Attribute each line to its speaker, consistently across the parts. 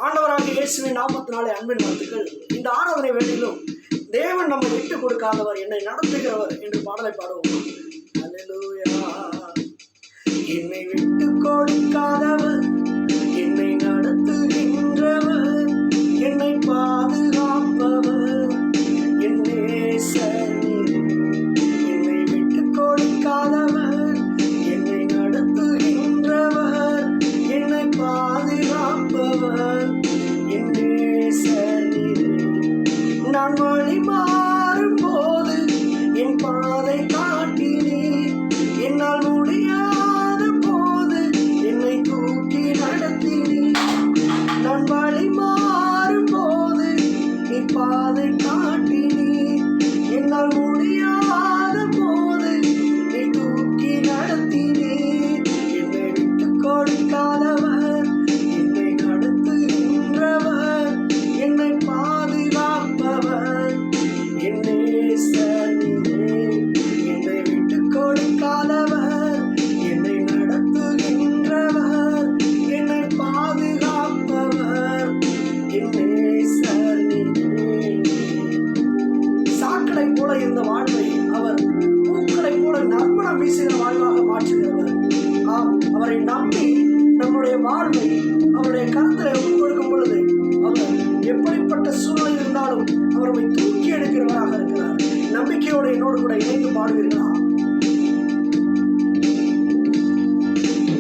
Speaker 1: ஆண்டவராகிய இயேசுவின் நாமத்தினாலே அன்பின் வாழ்த்துக்கள். இந்த ஆராதனை வேளையிலும் தேவன் நம்மை விட்டு கொடுக்காதவர், என்னை நடத்துகிறவர் என்று பாடலை பாடுவோம். அல்லேலூயா. என்னை விட்டு கொடுக்காதவர், என்னை நடத்துகின்றவர், என்னை பாதுகாப்பவர், என் நேசர் நீரே. என்னை விட்டு கொடுக்காதவர், என்னை நடத்துகின்றவர், என்னை பாதுகாப்பவர், என் நேசர் நீரே. நான் வழி மாறும் போது என் பாதை காட்டினீர், என்னால் முடியாத போது என்னை தூக்கி நடத்தினீர். நான் வழி மாறும் போது என் பாதை காட்டினீர், என்னால் முடியாத போது என்னை தூக்கி நடத்தினீர். என்னை விட்டு கொடுக்காதவர், என்னை நடத்துகின்றவர், என்னை பாதுகாப்பவர், என் நேசர் நீரே. என்னை விட்டு கொடுக்காதவர், என்னை நடத்துகின்றவர், என்னை பாதுகாப்பவர், என் நேசர் நீரே. சாக்கடை போல இருந்த வாழ்வை அவர் பூக்களை போல நறுமணம் வீசுகிற வாழ்வாக மாற்றுகிறவர். அவரை நம்பி நம்முடைய வாழ்வை அவருடைய கருத்தை ஒப்புக் கொடுக்கும் பொழுது அவர் எப்படிப்பட்ட சூழ்நிலை இருந்தாலும் அவர் நம்மை தூக்கி எடுக்கிறவராக இருக்கிறார். நம்பிக்கையோடு என்னோடு கூட இணைந்து பாடுவீர்களா?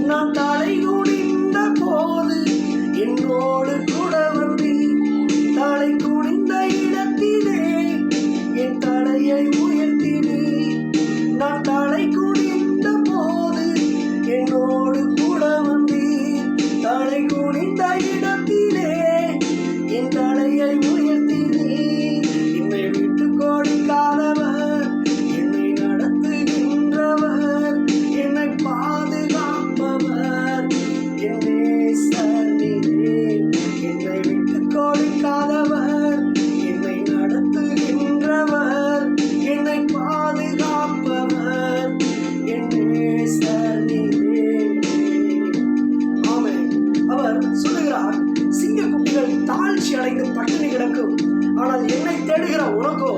Speaker 1: நான் தலை குனிந்த போது என்னோடு கூட வந்தீர், தலை குனிந்த இடத்திலே என் தலையை உயர்த்தினீர். நான் தலை குனிந்த போது என்னோடு கூட வந்தீர், தலை குனிந்த இடத்திலே என் தலையை உயர்த்தினீர். என்னை விட்டு கொடுக்காதவர், என்னை நடத்துகின்றவர், என்னை பாதுகாப்பவர், என் நேசர் நீரே. என்னை விட்டு கொடுக்காதவர், என்னை நடத்துகின்றவர், என்னை பாதுகாப்பவர், என் நேசர் நீரே. ஆமென். அவர் சொல்லுகிறார், சிங்கக்குட்டிகள் தாழ்ச்சி அடைந்து பட்டினி கிடக்கும், ஆனால் என்னை தேடுகிற உனக்கோ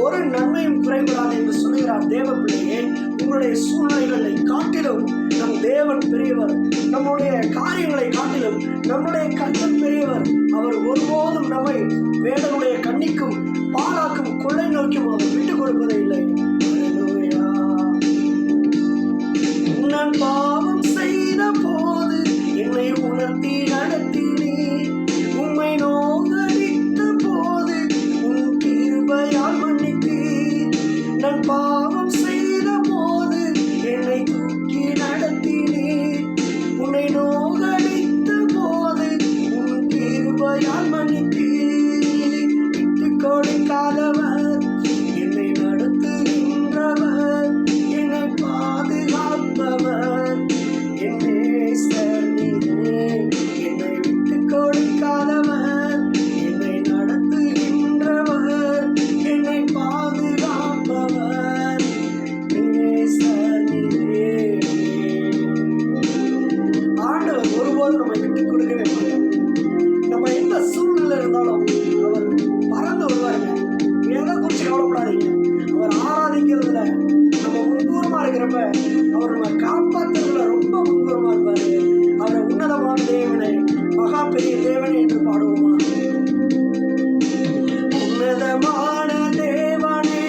Speaker 1: ஒரு நன்மையும் குறைபடாது என்று சொல்லுகிறார். தேவ பிள்ளையே, உங்களுடைய சூழ்நிலைகளை காட்டிலும் நம் தேவன் பெரியவர். நம்முடைய காரியங்களை காட்டிலும் நம்முடைய கர்த்தர் பெரியவர். அவர் ஒருபோதும் நம்மை வேடனுடைய கண்ணிக்கும் பாலாக்கும் கொள்ளை நோக்கும் அவர் விட்டுக் கொடுப்பதே இல்லை. அல்லேலூயா. நான் பாவம் செய்த போது என்னை உணர்த்தி நடத்தினீர், உம்மை நோகடித்த போது உன் கிருபையால் மன்னித்தீர். நான் பாவம் செய்த போது என்னை தூக்கி நடத்தினீர், உன்னை நோகடித்த போது உன் கிருபையால் மன்னித்தீர். விட்டு கொடுக்காதவர், என்னை நடத்துகின்றவர், என்னை பாதுகாப்பவர், என் நேசர் நீரே. என்னை விட்டு கொடுக்காதவர், என்னை நடத்துகின்றவர், என்னை பாதுகாப்பவர், நேசர் நீரே. ஆண்டவர் ஒருபோதும் நம்மை விட்டு கொடுக்கவே மாட்டார். நம்ம எந்த சூழ்நிலை இருந்தாலும் அவர் பறந்து வருவாருங்க. எதை குறித்து கவலைப்படாதீங்க. அவர் ஆராதிக்கிறதுல நம்ம முன்பூரமா இருக்கிறப்ப அவர் நம்ம காப்பாற்றுறதுல ரொம்ப முன்பூரமா இருப்பாரு. அவரை உன்னதமான தேவனை, மகா பெரிய தேவனை என்று பாடுவோமா? உன்னதமான தேவனே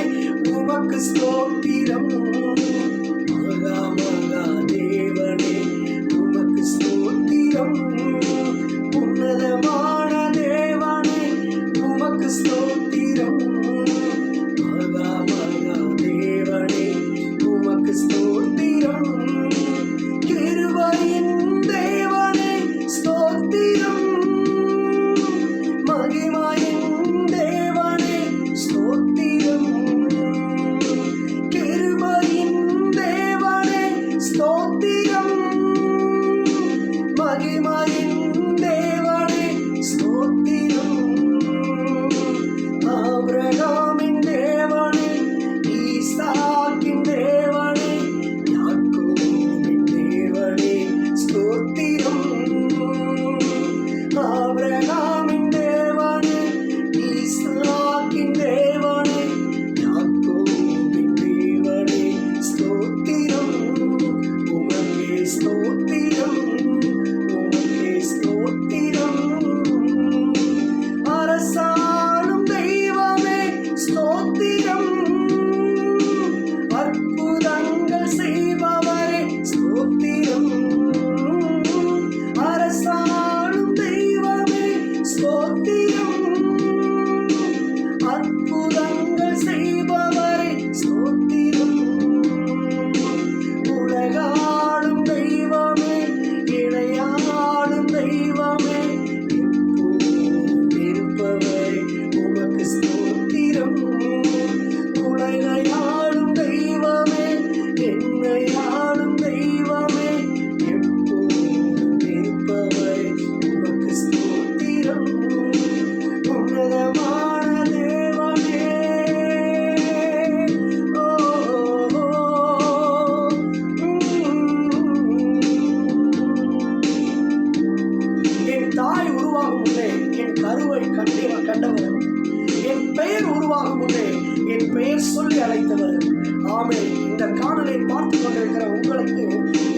Speaker 1: உமக்கு ஸ்தோத்திரம், மகா மகா தேவனே உமக்கு ஸ்தோத்திரம், உன்னதமான தேவனே உமக்கு ஸ்தோத்திரம், மகா மகா தேவனே உமக்கு ஸ்தோத்திரம், கிருபையின் தேவனே ஸ்தோத்திரம், ஆபிரகாமின் தேவனே, ஈசாக்கின் தேவனே, யாக்கோபின் தேவனே, ஸ்தோத்திரம் உமக்கே ஸ்தோத்திரம், உமக்கே ஸ்தோத்திரம். அரசாளும் தெய்வமே ஸ்தோத்திரம், அற்புதங்கள் செய்பவரே ஸ்தோத்திரம். அரசாளும் தெய்வமே ஸ்தோத்திரம், அற்புதங்கள் செய்பவரே ஸ்தோத்திரம். உலகாளும் தெய்வமே, இணையாளும் தெய்வமே, எப்போதும் இருப்பவரே உமக்கு ஸ்தோத்திரம். உலகையாளும் தெய்வமே, என்னையாளும் தெய்வமே, எப்போதும் இருப்பவரே உமக்கு ஸ்தோத்திரம். உன்னதமான தேவனே, ஓ, ஓ, என் தாய் உருவாகும் முன்னே என் கருவை கண்டவர், என் பெயர் உருவாகும் முன்னே என் பெயர் சொல்லி அழைத்தவர். ஆமே. இந்த காணலை பார்த்து கொண்டிருக்கிற உங்களுக்கு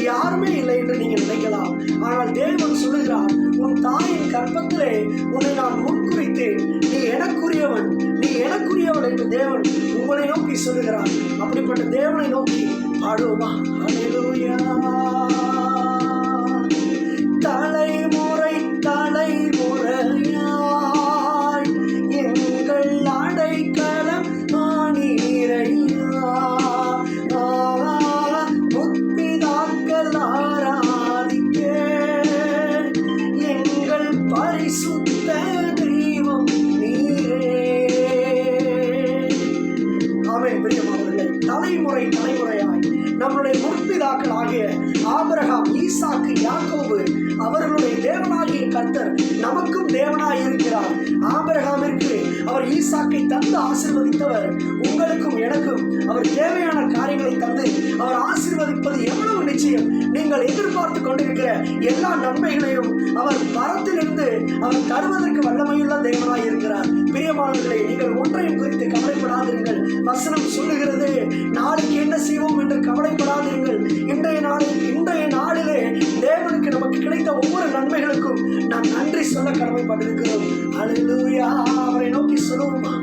Speaker 1: யாருமே இல்லை என்று நீங்கள் நினைக்கலாம். ஆனால் தேவன் சொல்லுகிறார், உன் தாயின் கர்ப்பத்திலே உன்னை நான் முன்குறித்தேன், நீ எனக்குரியவன், நீ எனக்குரியவன் என்று தேவன் உங்களை நோக்கி சொல்லுகிறார். அப்படிப்பட்ட தேவனை நோக்கி பாடுவோமா? அல்லேலூயா. தலைமுறை தலைமுறையாய் எங்கள் அடைக்கலம் ஆனீரையா, முற்பிதாக்கள் ஆராதிக்க எங்கள் பரிசுத்த தெய்வம் நீரே. ஆமென். பிரியமானவர்களே, தலைமுறை தலைமுறையாய் நம்முடைய முற்பிதாக்கள் ஆகிய ஆபிரகாம், ஈசாக்கு, யாக்கோபு அவர்களுடைய தேவனாகிய கர்த்தர் நமக்கும் தேவனாய் இருக்கிறார். ஆபிரகாமிற்கு அவர் ஈசாக்கை தந்து ஆசீர்வதித்தவர், உங்களுக்கும் எனக்கும் அவர் தேவையான காரியங்களை தந்து அவர் ஆசீர்வதிப்பது எவ்வளவு நிச்சயம். நீங்கள் எதிர்பார்த்து கொண்டிருக்கிற எல்லா நன்மைகளையும் அவர் பரத்திலிருந்து அவர் தருவதற்கு வல்லமையுள்ள தேவனாய் இருக்கிறார். பிரியமானவர்களே, நீங்கள் ஒன்றையும் குறித்து கவலைப்படாதீர்கள். வசனம் சொல்லுகிறது, நாளைக்கு என்ன செய்வோம் என்று கவலைப்படாதீர்கள். இன்றைய நாளிலே தேவனுக்கு நமக்கு கிடைத்த ஒவ்வொரு நன்மைகளுக்கும் நாம் நன்றி சொல்ல கடமைப்பட்டிருக்கிறோம். அல்லேலூயா. அவரை நோக்கி சொல்லுவோமா?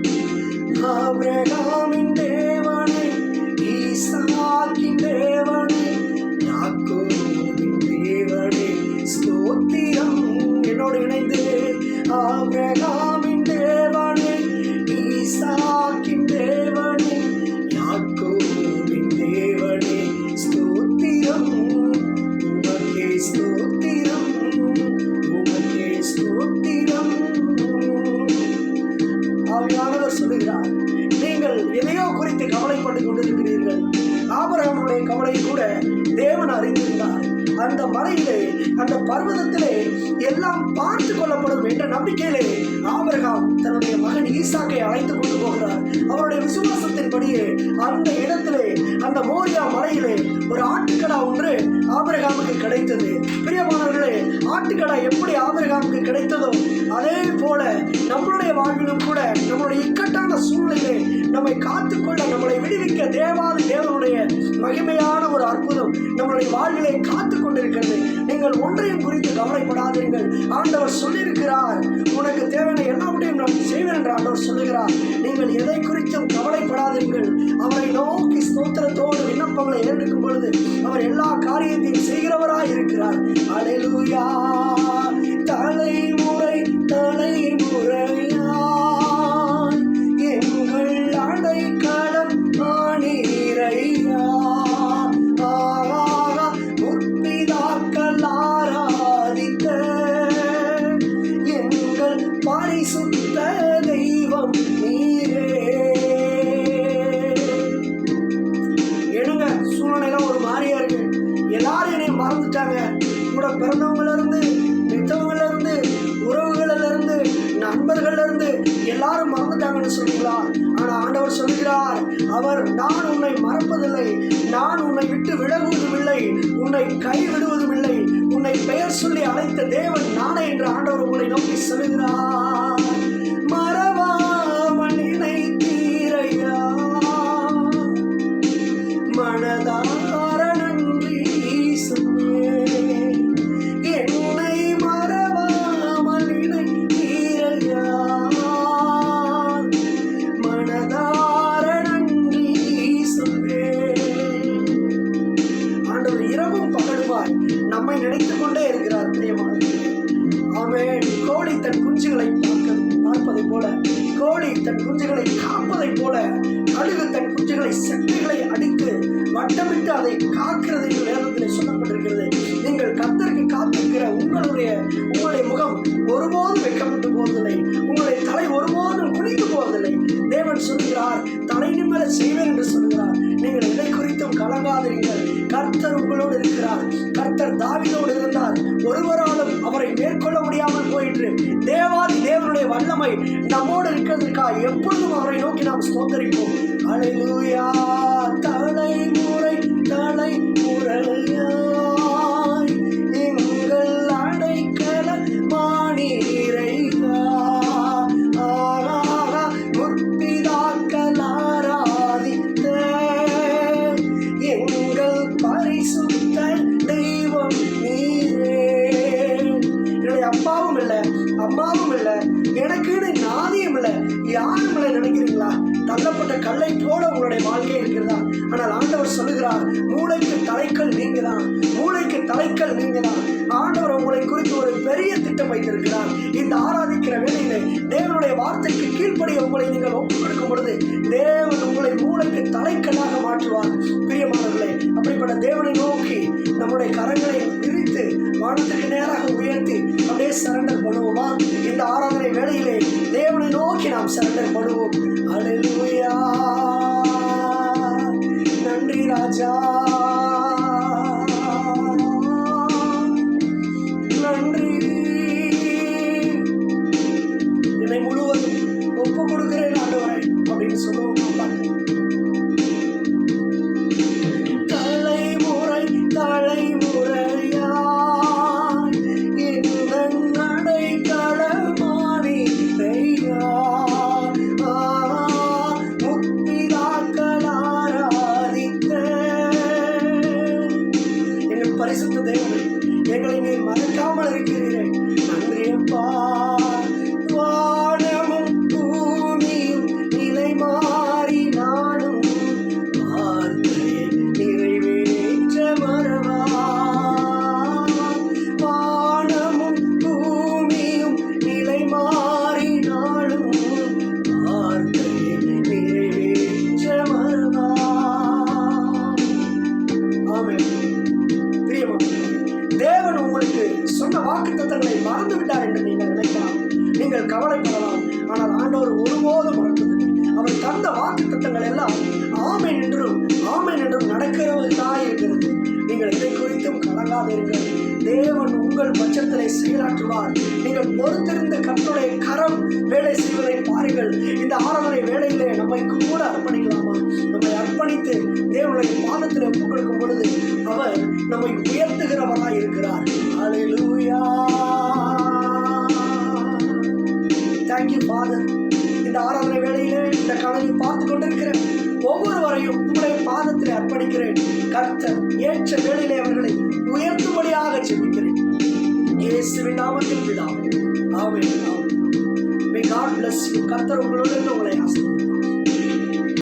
Speaker 1: ஆபிரகாமின் தேவனே, ஈசாக்கின் தேவனே, யாக்கோபின் தேவனே, ஸ்தோத்திரம். என்னோடு இணைந்து ஆபிரகாமின் தேவனே, ஈசாக்கின் தேவனே, யாக்கோபின் தேவனே, ஸ்தோத்திரம் உமக்கே ஸ்தோத்திரம், உமக்கே ஸ்தோத்திரம். ஆவியானவர் சொல்லுகிறார், நீங்கள் எதையோ குறித்து கவலைப்பட்டுக் கொண்டிருக்கிறீர்கள். ஆபிரகாமுடைய கவலை கூட தேவன் அறிந்திருந்தார். அந்த மலையிலே, அந்த பர்வதத்திலே எல்லாம் பார்த்து கொள்ளப்படும் என்ற நம்பிக்கையிலே ஆபிரகாம் தன்னுடைய மகன் ஈசாக்கை அழைத்து கொண்டு போகிறார். அவருடைய விசுவாசத்தின்படியே அந்த இடத்திலே, அந்த மோரியா மலையிலே ஒரு ஆட்டுக்கடா ஒன்று ஆபிரகாமுக்கு கிடைத்தது. பிரியமானவர்களே, ஆட்டுக்கடா எப்படி ஆபிரகாமுக்கு கிடைத்ததோ அதே போல நம்மளுடைய வாழ்விலும் கூட நம்மளுடைய இக்கட்டான சூழ்நிலையிலே நம்மை காத்துக்கொள்ள, நம்மளை விடுவிக்க தேவனுடைய மகிமையான ஒரு அற்புதம் நம்மளுடைய வாழ்விலே காத்து கொண்டிருக்கிறது. நீங்கள் ஒன்றையும் குறித்து கவலைப்படாதீர்கள். ஆண்டவர் சொல்லியிருக்கிறார், உனக்கு தேவையான எல்லாவற்றையும் நான் செய்வேன் என்று ஆண்டவர் சொல்லுகிறார். நீங்கள் எதை குறித்தும் கவலைப்படாதீர்கள். அவரை நோக்கி ஸ்தோத்திரத்தோடு விண்ணப்பங்களை ஏறெடுக்கும் பொழுது அவர் எல்லா காரியத்தையும் செய்கிறவராய் இருக்கிறார். அல்லேலூயா. தலைமுறை தலைமுறையாய் எங்கள் அடைக்கலம் ஆனீரையா, முற்பிதாக்கள் ஆராதித்த எங்கள் பரிசுத்த தெய்வம் நீரே. என்னங்க சூழ்நிலை ஒரு மாதிரியா இருக்கு. எல்லாரும் என்னை மறந்துட்டாங்க. கூட பிறந்தவங்கள இருந்து, மித்தவங்கள இருந்து, உறவுகள இருந்து, நண்பர்கள இருந்து எல்லாரும் மறந்துட்டாங்கன்னு சொல்றீங்களா? ஆனா ஆண்டவர் சொல்கிறார், நான் உன்னை மறப்பதில்லை, நான் உன்னை விட்டு விலகுவதும் இல்லை, உன்னை கைவிடுவதும் இல்லை, உன்னை பெயர் சொல்லி அழைத்த தேவன் நானே என்று ஆண்டவர் உங்களை நோக்கி சொல்லுகிறார், மறவாமல் நினைத்தீரையா, மனதார நன்றி சொன்னேன். என்னை மறவாமல் நினைத்தீரையா, மனதார நன்றி சொன்னேன். ஆண்டவர் இரவும் பகலுமாய் நம்மை நினைத்துக் கொண்டே இருக்கிறார். பிரியமானவர்களே, ஆமென். கோழி தன் குஞ்சுகளை பார்ப்பதை போல, கோழி தன் குஞ்சுகளை காப்பதை போல, கழுகு தன் குஞ்சுகளை செட்டைகளை அடித்து வட்டமிட்டு அதை காக்கிறது என்று வேதத்தில் சொல்லப்பட்டிருக்கிறது. நீங்கள் கர்த்தருக்கு காத்திருக்கிற உங்களுடைய முகம் ஒருபோதும் வெட்கப்பட்டு போவதில்லை, உங்களுடைய தலை ஒருபோதும் குனிந்து போவதில்லை. தேவன் சொல்கிறார், தலை நிமிர செய்வேன் என்று சொல்கிறார். நீங்கள் எதை குறித்தும் கலங்காதீர்கள். கர்த்தர் உங்களோடு இருக்கிறார். கர்த்தர் தாவீதோடு இருந்தார், ஒருவராலும் அவரை மேற்கொள்ள முடியாமல் போயிற்று. தேவாதி தேவனுடைய வல்லமை நம்மோடு இருக்கிறதுக்காக எப்பொழுதும் அவரை நோக்கி நாம் ஸ்தோத்தரிப்போம். அல்லேலூயா. தலைமுறை தலைமுறையாய் எங்கள் அடைக்கலமானீரையா, முற்பிதாக்கள் ஆராதித்த எங்கள் பரிசுத்த தெய்வம் நீரே. என்னுடைய அப்பாவும் இல்லை, அம்மாவும் இல்லை, எனக்கு நாதியும் இல்லை, யாரும் இல்லை நினைக்கிறீங்களா? தள்ளப்பட்ட கல்லை போல உங்களுடைய வாழ்க்கை இருக்கிறதா? ஆனால் ஆண்டவர் சொல்லுகிறார், மூளைக்கு தலைக்கல் நீங்க தான், மூளைக்கு தலைக்கல் நீங்க தான். ஆண்டவர் உங்களை குறித்து ஒரு பெரிய திட்டம் வைத்திருக்கிறார். இந்த ஆராதிக்கிற வேளையிலே தேவனுடைய வார்த்தைக்கு கீழ்ப்படிய உங்களை நீங்கள் ஒப்புக் கொடுக்கும் பொழுது தேவன் உங்களை மூளைக்கு தலைக்கல்லாக மாற்றுவார். பிரியமானவர்களே, அப்படிப்பட்ட தேவனை நோக்கி நம்முடைய கரங்களை விரித்து வானத்துக்கு நேராக உயர்த்தி அப்படியே சரண்டர் பண்ணுவோமா? இந்த ஆராதனை வேளையிலே தேவனை நோக்கி நாம் சரண்டர் பண்ணுவோம். அல்லேலூயா. நன்றி ராஜா, நன்றி. என்னை முழுவதும் ஒப்பு கொடுக்கிறேன் ஆண்டவரே அப்படின்னு சொல்லுவோம். தலைமுறை தலைமுறையா பரிசுத்த தேவனே, எங்களை நீர் மறக்காமல் இருக்கிறீரே. நன்றி அப்பா. வானமும் பூமியும் நிலை மாறி நானும் வார்த்தையை நிறைவேற்ற மறவா. வானமும் பூமியும் நிலை மாறி நாளும் வார்த்தையை நிறைவேற்ற மறவா. ஆமென். தேவன் உங்களுக்கு சொன்ன வாக்குத்தத்தங்களை மறந்து விட்டார் என்று நீங்கள் நினைக்கலாம், நீங்கள் கவலைப்படலாம். ஆனால் ஆண்டவர் ஒருபோதும் மறந்ததில்லை. அவர் தந்த வாக்குத்தத்தங்கள் எல்லாம் ஆமென் என்றும் நடக்கிறவர்களாக இருக்கிறது. நீங்கள் இதை குறித்தும் கலங்காதீர்கள். தேவன் உங்கள் பட்சத்திலே செயலாற்றுவார். நீங்கள் பொறுத்திருந்த கர்த்தருடைய கரம் வேலை செய்வதை பாருங்கள். இந்த ஆராதனை வேலையிலே நம்மை கூட அர்ப்பணிக்கலாமா? நம்மை அர்ப்பணித்து தேவனுடைய பாதத்தில் ஒப்புக் கொடுக்கும் பொழுது அவர் நம்மை உயர்த்துகிறவராய் இருக்கிறார். அல்லேலூயா. Thank you father. இந்த ஆராதனை வேளையிலே இந்த கனவை பார்த்து கொண்டிருக்கிற ஒவ்வொருவரையும் உங்களுடைய பாதத்தில் அர்ப்பணிக்கிறேன். கர்த்தர் ஏற்ற வேளையிலே அவர்களை உயர்த்தும்படியாக ஜெபிக்கிறேன். இயேசுவின் நாமத்தில் பிதாவே. ஆமென். May God bless you. கர்த்தர் உங்களோடு உங்களை ஆசீர்வதிப்பார்.